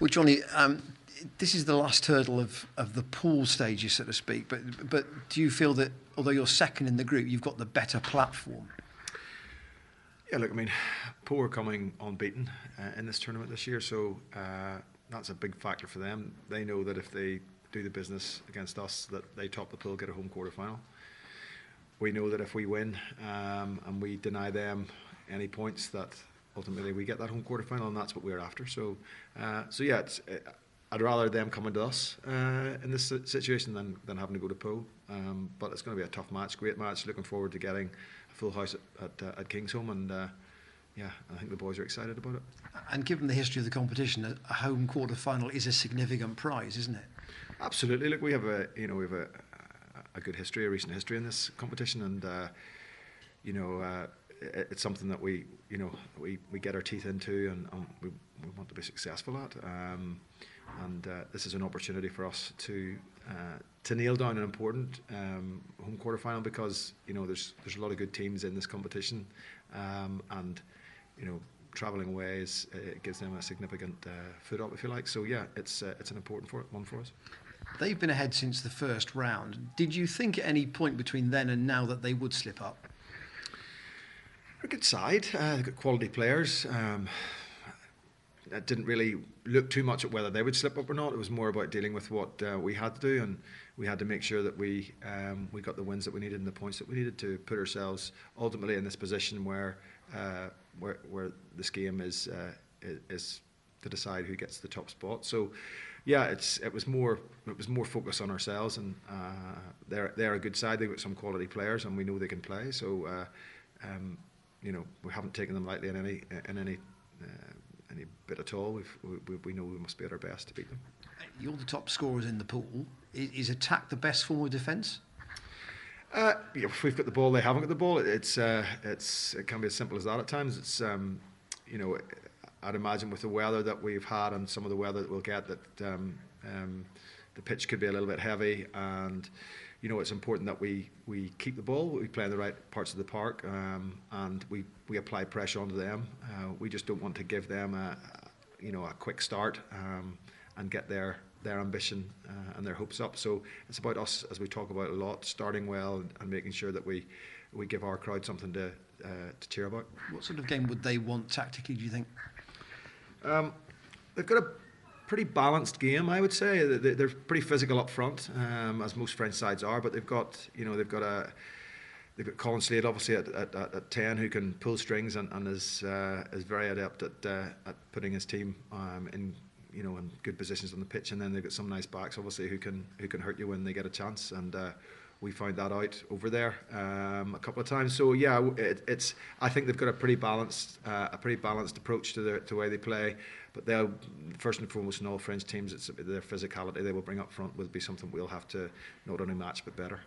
Well, Jonny, this is the last hurdle of the pool stages, so to speak. But do you feel that although you're second in the group, you've got the better platform? Yeah, look, I mean, Poole are coming unbeaten in this tournament this year, so that's a big factor for them. They know that if they do the business against us, that they top the pool, get a home quarter final. We know that if we win and we deny them any points, that ultimately we get that home quarter final, and that's what we're after. So yeah, I'd rather them coming to us in this situation than having to go to Poole. But it's going to be a tough match, great match. Looking forward to getting a full house at Kingsholm, and yeah, I think the boys are excited about it. And given the history of the competition, a home quarter final is a significant prize, isn't it? Absolutely. Look, we have a good history, a recent history in this competition, and it's something that we get our teeth into, and we want to be successful at. This is an opportunity for us to nail down an important home quarter final, because there's a lot of good teams in this competition, and travelling away it gives them a significant foot up, if you like. So yeah, it's an important one for us. They've been ahead since the first round. Did you think at any point between then and now that they would slip up? A good side. They've got quality players. I didn't really look too much at whether they would slip up or not. It was more about dealing with what we had to do, and we had to make sure that we got the wins that we needed and the points that we needed to put ourselves ultimately in this position where this game is to decide who gets the top spot. So yeah, it was more focus on ourselves, and they're a good side. They've got some quality players, and we know they can play. So we haven't taken them lightly in any bit at all. We know we must be at our best to beat them. You're the top scorers in the pool. Is attack the best form of defence? If we've got the ball, they haven't got the ball. It can be as simple as that at times. It's I'd imagine with the weather that we've had and some of the weather that we'll get, that the pitch could be a little bit heavy, and it's important that we keep the ball, we play in the right parts of the park, and we apply pressure onto them. We just don't want to give them a quick start and get their ambition and their hopes up. So it's about us, as we talk about a lot, starting well and making sure that we give our crowd something to cheer about. What sort of game would they want tactically, do you think? They've got a pretty balanced game, I would say. They're pretty physical up front, as most French sides are, but they've got Colin Slade obviously at 10, who can pull strings and is very adept at putting his team in good positions on the pitch. And then they've got some nice backs, obviously, who can hurt you when they get a chance. And we found that out over there a couple of times. So yeah, I think they've got a pretty balanced approach to the way they play. But they'll, first and foremost, in all French teams, it's their physicality they will bring up front will be something we'll have to not only match but better.